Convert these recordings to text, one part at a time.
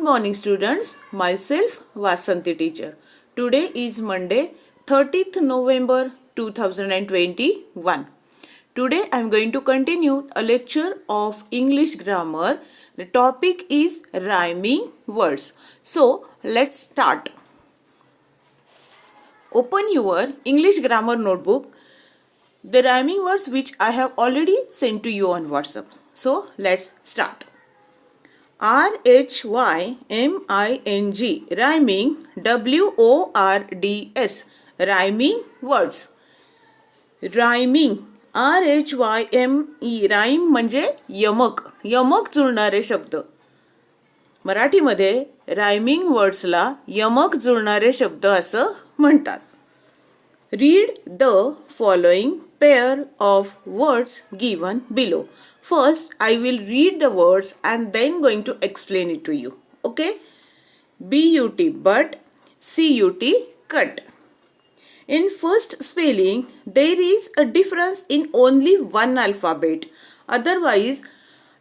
morning students, myself Vasanti teacher. Today is Monday 30th November 2021. Today I am going to continue a lecture of English grammar. The topic is rhyming words. So let's start. Open your English grammar notebook. The rhyming words which I have already sent to you on WhatsApp. So let's start. RHYMING rhyming WORDS rhyming words. Rhyming RHYME rhyme म्हणजे यमक जुळणारे शब्द. मराठीमध्ये rhyming वर्ड्सला यमक जुळणारे शब्द असं म्हणतात. Read the following pair of words given below. First, I will read the words and then going to explain it to you. Okay? BUT, but, CUT, cut. In first spelling, there is a difference in only one alphabet. Otherwise,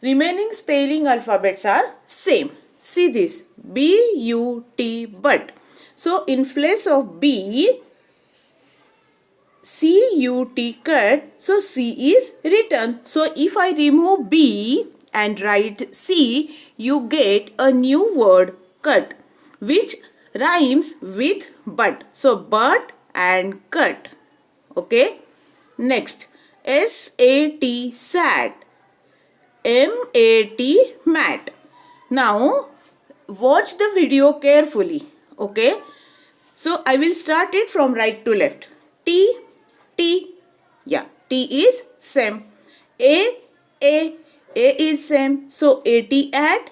remaining spelling alphabets are same. See this, BUT, but. So, in place of B, CUT cut, so C is written. So if I remove B and write C, you get a new word cut which rhymes with but. So but and cut. Okay. Next, SAT sat, MAT mat. Now watch the video carefully. Okay. So I will start it from right to left. T, yeah, T is same. A is same. So AT at.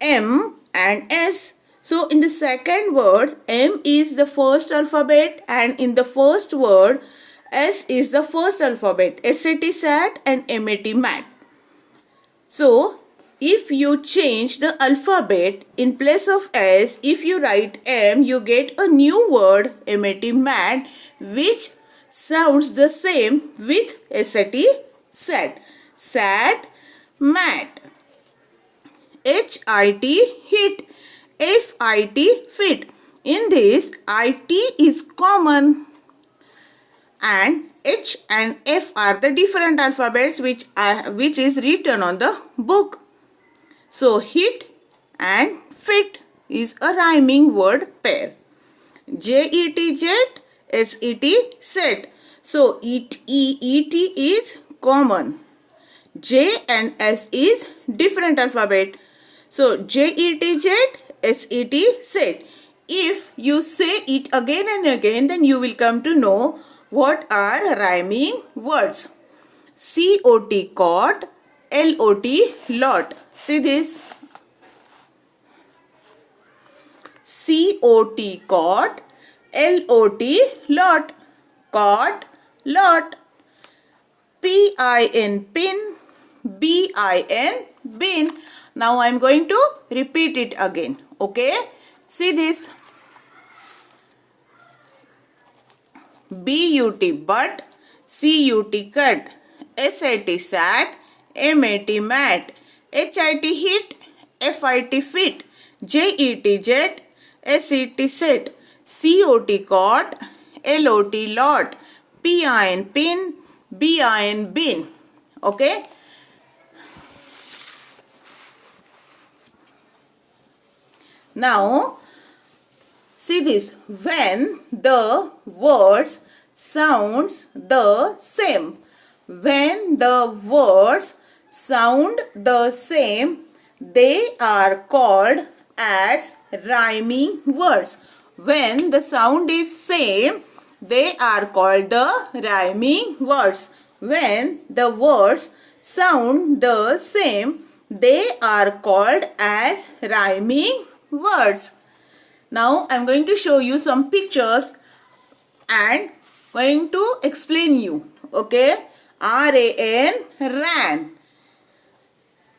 M and S. So in the second word, M is the first alphabet and in the first word, S is the first alphabet. SAT sat and MAT mat. So if you change the alphabet, in place of S, if you write M, you get a new word MAT mat which sounds the same with SAT sat. Sat, mat. HIT hit, FIT fit. In this, IT is common and H and F are the different alphabets which is written on the book. So hit and fit is a rhyming word pair. JET jet, SET set. So ET is common. J and S is different alphabet. So JET jet, SET set. If you say it again and again, then you will come to know what are rhyming words. COT caught, LOT lot. See this. COT caught, LOT lot. Caught, lot. PIN pin, BIN bin. Now I am going to repeat it again. Okay. See this. BUT but, CUT cut, SAT sat, MAT mat, HIT hit, FIT fit, JET jet, SET set, COT caught, LOT lot, PIN pin, BIN bin. Okay. Now see this, when the words sounds the same. When the words sound the same, they are called as rhyming words. When the sound is same, they are called the rhyming words. When the words sound the same, they are called as rhyming words. Now I am going to show you some pictures and going to explain you. Okay. RAN, ran.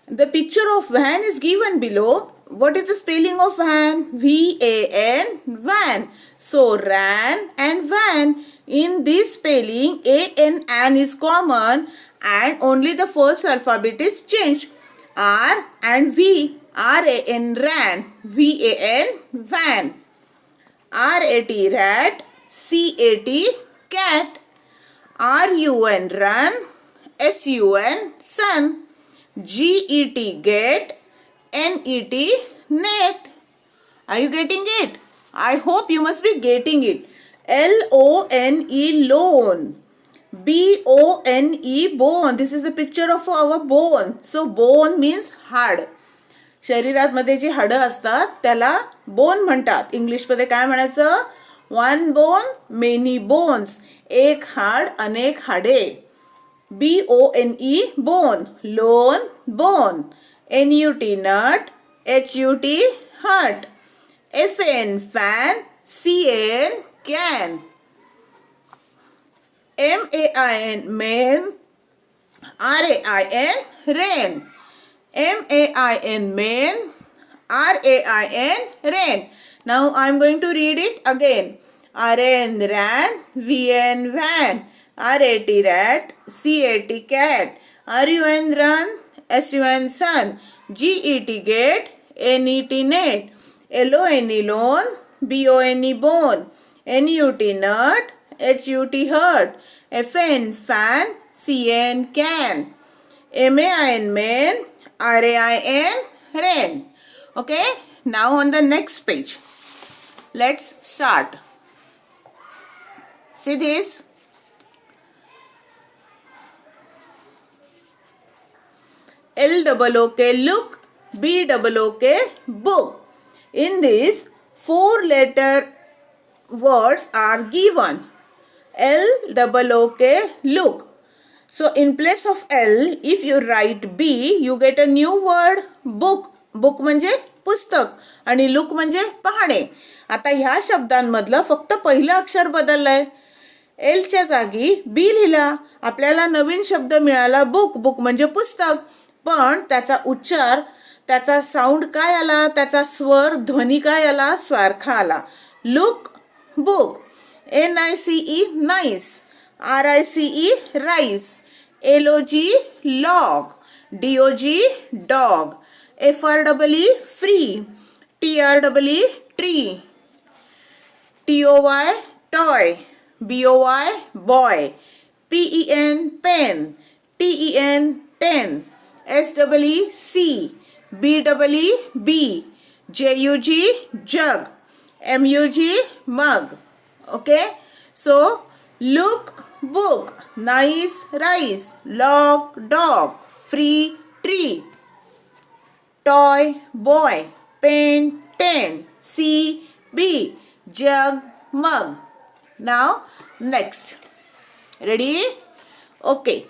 The picture of van is given below. What is the spelling of van? VAN, van. So ran and van. In this spelling, an is common and only the first alphabet is changed. R and V R-A-N ran, V-A-N van. R-A-T rat, C-A-T cat. R-U-N run, S-U-N sun. G-E-T get, N-E-T net. Are you getting it? I hope you must be getting it. L-O-N-E loan. B-O-N-E bone. This is a picture of our bone. So bone means हाड. शरीरात मध्ये जी हाडं असतात त्याला bone म्हणतात. इंग्लिशमध्ये काय म्हणायचं? One bone many bones. एक हाड अनेक हाडे. B-O-N-E bone. Loan bone. N-U-T nut. H-U-T hut. F-A-N fan. C-A-N can. M-A-I-N man. R-A-I-N rain. M-A-I-N man. R-A-I-N rain. Now I am going to read it again. R-A-N ran. V-A-N van. R-A-T rat. C-A-T cat. R-U-N run. S-U-N sun. G-E-T get. N-E-T net. L-O-N-E loan. B-O-N-E bone. N-U-T nut. H-U-T hurt. F-A-N fan. C-A-N can. M-A-I-N man. R-A-I-N rain. Okay, now on the next page. Let's start. See this? L-O-O-K look. B-O-O-K book. In this, 4-letter words are given. L-O-O-K look. So in place of L, if you write B, you get a new word book. Book म्हणजे पुस्तक आणि look म्हणजे पाहणे. आता ह्या शब्दांमधलं फक्त पहिलं अक्षर बदललंय. L च्या जागी B लिहिला. आपल्याला नवीन शब्द मिळाला बुक. बुक म्हणजे पुस्तक. पण त्याचा उच्चार, त्याचा साऊंड काय आला? त्याचा स्वर ध्वनी काय आला? स्वारखा आला. Look book. N-I-C-E nice. R-I-C-E rice. L-O-G log. D-O-G dog. F-R-E-E free. T-R-E-E tree. T-O-Y toy. B-O-Y boy. P-E-N pen. T-E-N ten. S-E-E-C. B-E-E bee. J-U-G jug. M-U-G mug. Okay, so look book, nice rice, log dog, free tree, toy boy, pen ten, C B, jug mug. Now next, ready? Okay,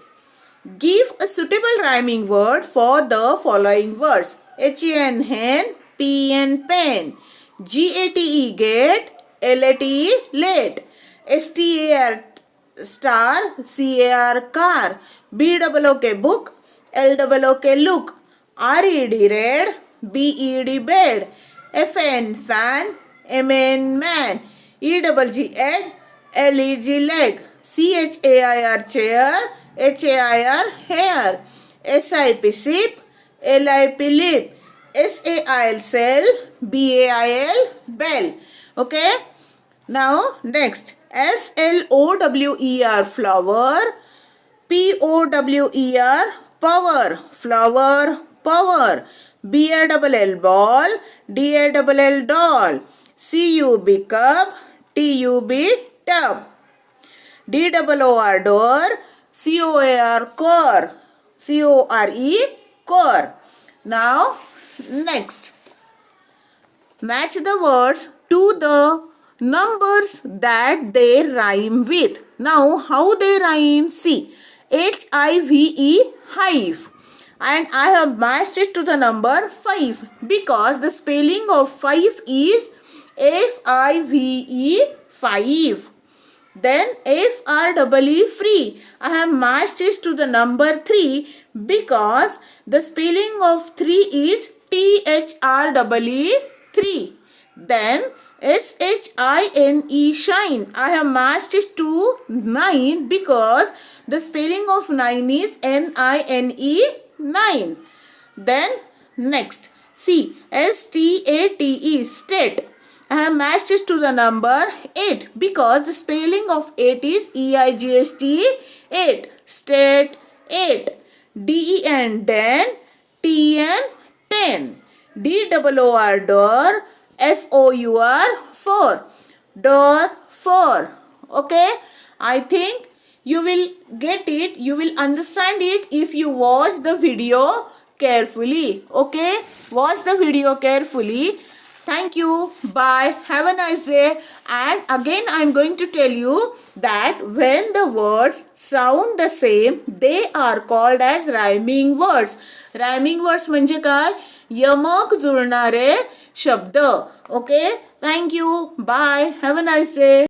give a suitable rhyming word for the following words. H-E-N hen, P-E-N pen, G-A-T-E get, L-A-T-E late. S-T-A-R star. C-A-R car. B-O-O-K book. L-O-O-K look. R-E-D red. B-E-D bed. F-A-N fan. M-A-N man. E-G-G egg. L-E-G leg. C-H-A-I-R chair. H-A-I-R hair. S-I-P sip. L-I-P lip. S-A-I-L cell. B-A-I-L bell. Okay, now next, F-L-O-W-E-R flower, P-O-W-E-R power, flower power, B-A-L-L ball, D-A-L-L doll, C-U-B cup, T-U-B tub, D-O-O-R door, C-O-A-R core, C-O-R-E core. Now next, match the words to the numbers that they rhyme with. Now how they rhyme? See, H-I-V-E hive, and I have matched it to the number 5 because the spelling of 5 is F-I-V-E 5. Then F-R-E-E free, I have matched it to the number 3 because the spelling of 3 is T-H-R-E-E 3. Then S-H-I-N-E shine, I have matched it to 9 because the spelling of 9 is N-I-N-E 9. Then next, See, S-T-A-T-E, state. I have matched it to the number 8 because the spelling of 8 is E-I-G-H-T, 8. State 8. D-E-N, den, T-E-N, 10. D-O-O-R, door, F-O-U-R, 4. Door, 4. Okay? I think you will get it, you will understand it if you watch the video carefully. Okay? Watch the video carefully. Thank you. Bye. Have a nice day. And again I am going to tell you that when the words sound the same, they are called as rhyming words. Rhyming words म्हणजे काय? यमक जुळणारे शब्द. Okay? Thank you. Bye. Have a nice day.